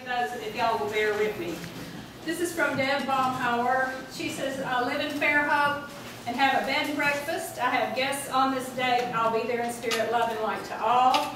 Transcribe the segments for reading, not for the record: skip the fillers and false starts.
those if y'all will bear with me. This is from Deb Baumhauer. She says, I live in Fairhope and have a bed and breakfast. I have guests on this date. I'll be there in spirit, love and light to all.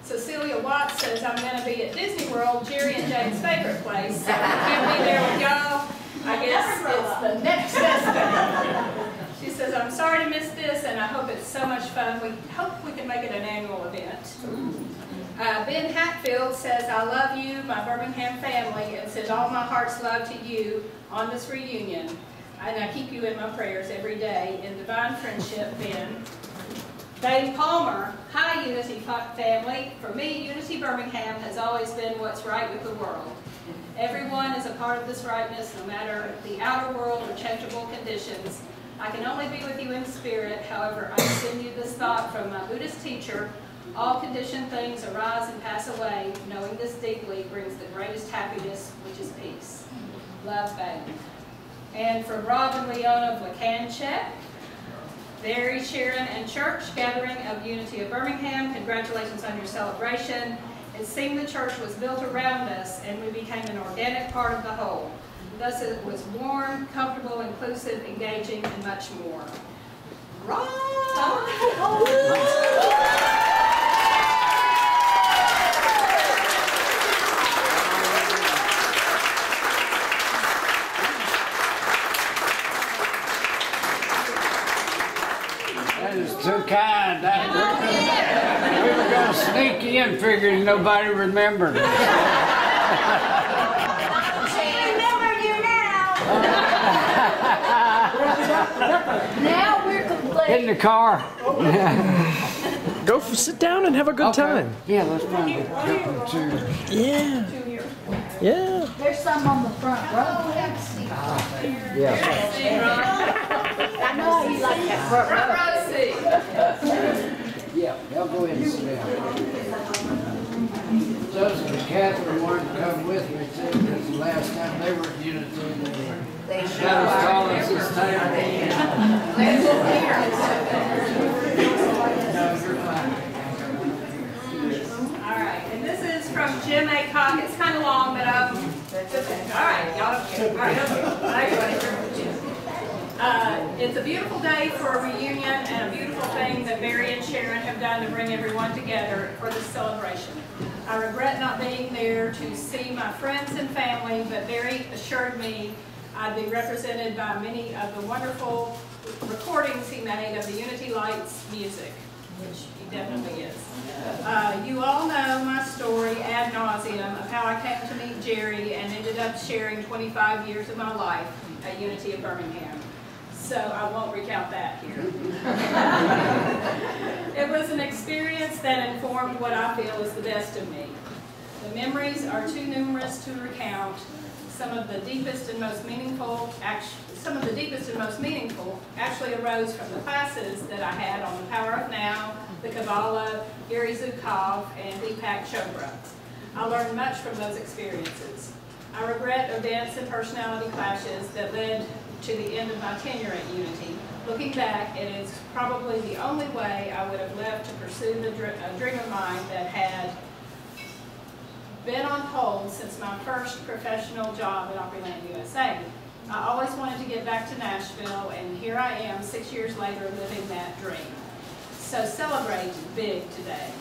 Cecilia Watts says, I'm going to be at Disney World, Jerry and Jane's favorite place. So I can't be there with y'all. I guess it's the next best thing. She says, I'm sorry to miss this, and I hope it's so much fun. We hope we can make it an annual event. Ben Hatfield says, I love you, my Birmingham family, and send all my heart's love to you on this reunion. And I keep you in my prayers every day. In divine friendship, Ben. Dave Palmer, hi Unity family. For me, Unity Birmingham has always been what's right with the world. Everyone is a part of this rightness, no matter the outer world or changeable conditions. I can only be with you in spirit. However, I send you this thought from my Buddhist teacher. All conditioned things arise and pass away. Knowing this deeply brings the greatest happiness, which is peace. Love, babe. And from Rob and Leona of Lacanchek, Barry, Sharon, and Church Gathering of Unity of Birmingham, congratulations on your celebration. It seemed the church was built around us and we became an organic part of the whole. Thus it was warm, comfortable, inclusive, engaging, and much more. Rob! That is too kind. We were going to sneak in figuring nobody remembered. She remembered you now. Now we're complete. In the car. Go sit down and have a good time. Yeah, let's find a couple of chairs. Yeah. Yeah. There's some on the front row. Yeah. I know you like that front row. Yeah, they'll go ahead and sit down. Joseph and Catherine wanted to come with me too, because the last time they were at Unity, they was calling us this time. Alright, and this is from Jim A. Cock. It's kind of long, but alright, y'all don't care. It's a beautiful day for a reunion and a beautiful thing that Barry and Sharon have done to bring everyone together for this celebration. I regret not being there to see my friends and family, but Barry assured me I'd be represented by many of the wonderful recordings he made of the Unity Lights music, which he definitely is. You all know my story ad nauseum of how I came to meet Jerry and ended up sharing 25 years of my life at Unity of Birmingham. So I won't recount that here. It was an experience that informed what I feel is the best of me. The memories are too numerous to recount. Some of the deepest and most meaningful actually arose from the classes that I had on the Power of Now, the Kabbalah, Gary Zukov, and Deepak Chopra. I learned much from those experiences. I regret events and personality clashes that led to the end of my tenure at Unity. Looking back, it is probably the only way I would have left to pursue a dream of mine that had been on hold since my first professional job at Opryland, USA. I always wanted to get back to Nashville, and here I am 6 years later living that dream. So celebrate big today.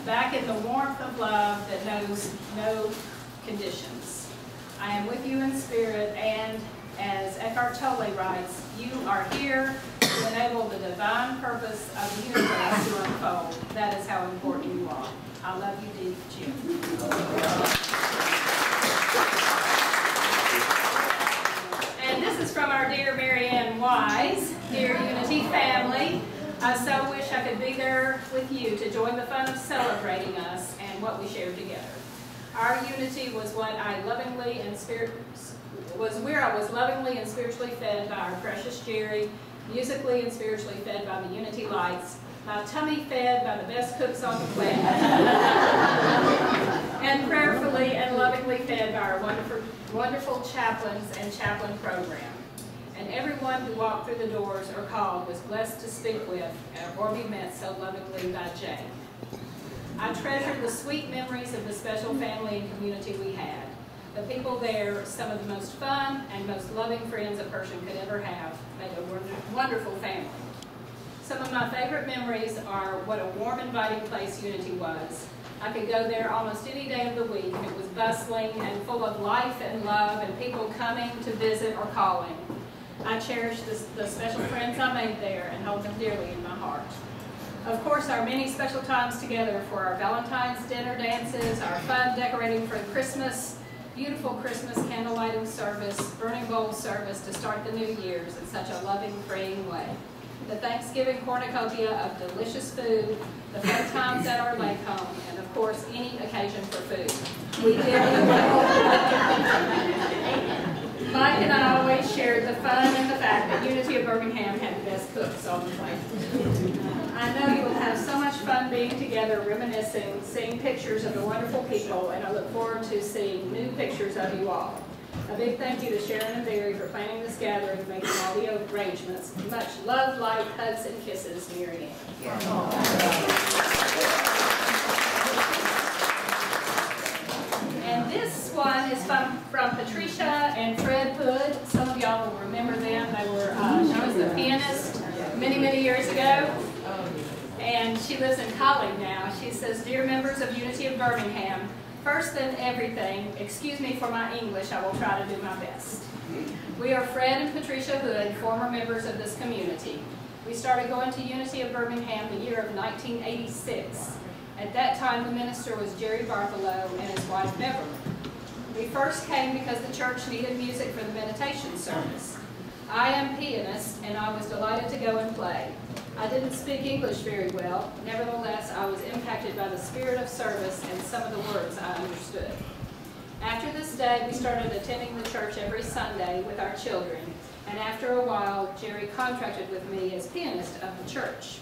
Back in the warmth of love that knows no conditions. I am with you in spirit, and as Eckhart Tolle writes, you are here to enable the divine purpose of the universe to unfold. That is how important you are. I love you deep, Jim. And this is from our dear Mary Ann Wise. Dear Unity family, I so wish I could be there with you to join the fun of celebrating us and what we shared together. Our unity was what I lovingly and where I was lovingly and spiritually fed by our precious Jerry, musically and spiritually fed by the Unity Lights, my tummy fed by the best cooks on the planet, and prayerfully and lovingly fed by our wonderful chaplains and chaplain program. And everyone who walked through the doors or called was blessed to speak with or be met so lovingly by Jane. I treasure the sweet memories of the special family and community we had. The people there, some of the most fun and most loving friends a person could ever have, made a wonderful family. Some of my favorite memories are what a warm, inviting place Unity was. I could go there almost any day of the week. It was bustling and full of life and love and people coming to visit or calling. I cherish the special friends I made there and hold them dearly in my heart. Of course, our many special times together for our Valentine's dinner dances, our fun decorating for Christmas, beautiful Christmas candle lighting service, burning bowl service to start the New Year's in such a loving, freeing way. The Thanksgiving cornucopia of delicious food, the fun times at our lake home, and of course, any occasion for food. We did Mike and I always shared the fun and the fact that Unity of Birmingham had the best cooks on the planet. I know you will have so much fun being together, reminiscing, seeing pictures of the wonderful people, and I look forward to seeing new pictures of you all. A big thank you to Sharon and Barry for planning this gathering and making all the arrangements. Much love, light, hugs, and kisses, Mary Ann. And this one is from Patricia and Fred Hood. Some of y'all will remember them. They were, she was the pianist many, many years ago. And she lives in Collie now. She says, "Dear members of Unity of Birmingham, first than everything, excuse me for my English, I will try to do my best. We are Fred and Patricia Hood, former members of this community. We started going to Unity of Birmingham the year of 1986. At that time, the minister was Jane Bartholow and his wife Beverly. We first came because the church needed music for the meditation service. I am pianist, and I was delighted to go and play. I didn't speak English very well. Nevertheless, I was impacted by the spirit of service and some of the words I understood. After this day, we started attending the church every Sunday with our children, and after a while, Jerry contracted with me as pianist of the church.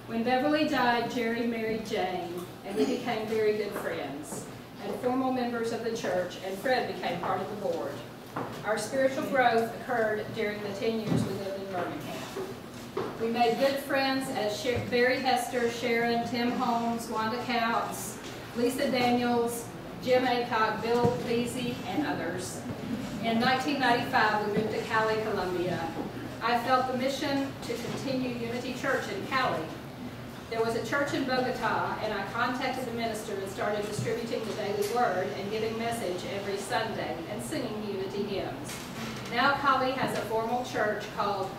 When Beverly died, Jerry married Jane, and we became very good friends and formal members of the church, and Fred became part of the board. Our spiritual growth occurred during the 10 years we lived in Birmingham. We made good friends as Barry Hester, Sharon, Tim Holmes, Wanda Coutts, Lisa Daniels, Jim Aycock, Bill Beasy, and others. In 1995, we moved to Cali, Colombia. I felt the mission to continue Unity Church in Cali. There was a church in Bogota, and I contacted the minister and started distributing the daily word and giving message every Sunday and singing Unity hymns. Now Cali has a formal church called,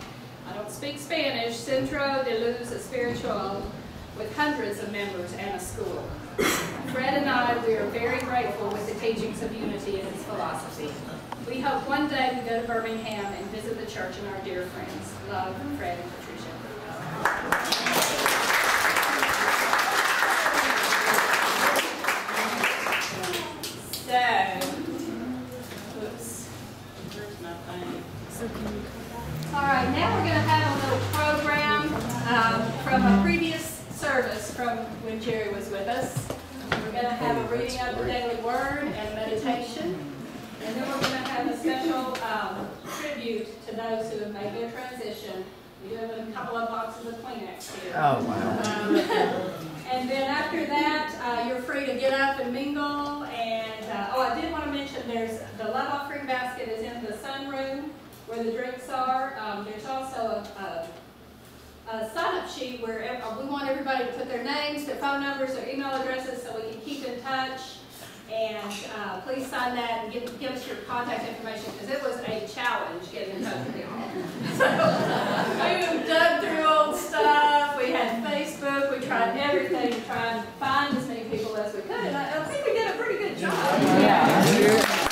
I don't speak Spanish, Centro de Luz Espiritual, with hundreds of members and a school. Fred and I, we are very grateful with the teachings of Unity and its philosophy. We hope one day we go to Birmingham and visit the church and our dear friends. Love, Fred and Patricia. All right, now we're going to have a little program from a previous service from when Jerry was with us. We're going to have a reading of the daily word and meditation. And then we're going to have a special tribute to those who have made their transition. We do have a couple of boxes of Kleenex here. Oh, wow. And then after that, you're free to get up and mingle. And, oh, I did want to mention there's the love offering basket is in the sunroom where the drinks are. There's also a sign-up sheet where we want everybody to put their names, their phone numbers, their email addresses so we can keep in touch. And please sign that and give us your contact information because it was a challenge getting in touch with y'all. So we dug through old stuff. We had Facebook. We tried everything to try and find as many people as we could. And I think we did a pretty good job. Yeah.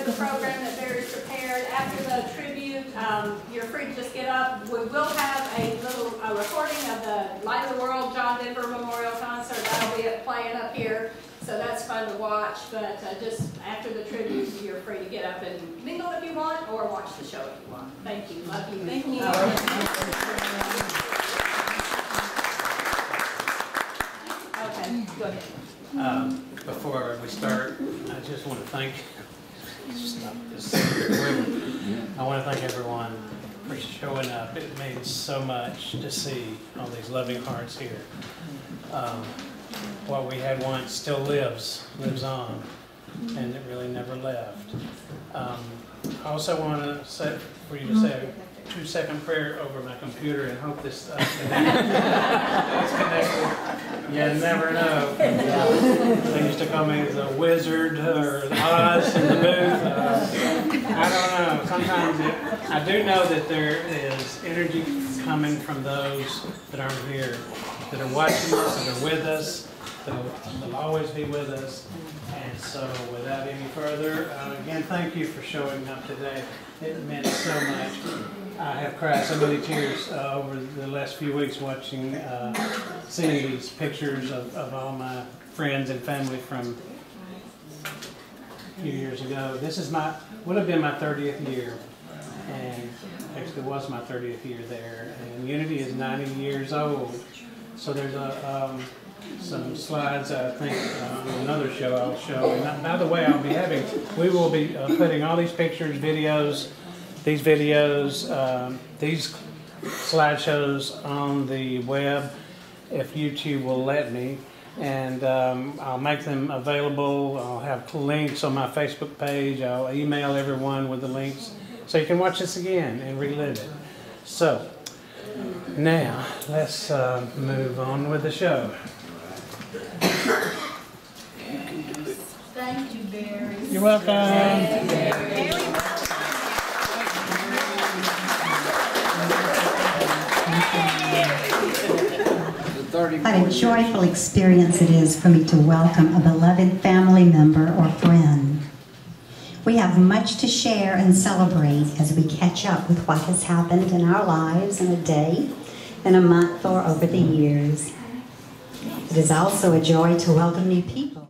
The program that Barry's prepared. After the tribute, you're free to just get up. We will have a little recording of the Light of the World John Denver Memorial Concert. That'll be playing up here, so that's fun to watch. But just after the tribute, you're free to get up and mingle if you want, or watch the show if you want. Thank you. Love you. Thank you. Okay, go ahead. Before we start, I just want to thank I want to thank everyone for showing up. It means so much to see all these loving hearts here. What we had once still lives on, and it really never left. I also want to say, for you to say a 2-second prayer over my computer and hope this it's connected. You never know. They used to call me the wizard or Oz in the booth. I don't know. Sometimes I do know that there is energy coming from those that aren't here, that are watching us, that are with us, that will always be with us. And so without any further, again, thank you for showing up today. It meant so much. I have cried so many tears over the last few weeks watching, seeing these pictures of all my friends and family from a few years ago. This is would have been my 30th year, and actually was my 30th year there. And Unity is 90 years old. So there's some slides, I think, on another show I'll show. And by the way, we will be putting all these pictures, these slideshows on the web, if YouTube will let me. And I'll make them available. I'll have links on my Facebook page. I'll email everyone with the links so you can watch this again and relive it. So now let's move on with the show. Thank you, Barry. You're welcome. What a joyful experience it is for me to welcome a beloved family member or friend. We have much to share and celebrate as we catch up with what has happened in our lives in a day, in a month, or over the years. It is also a joy to welcome new people.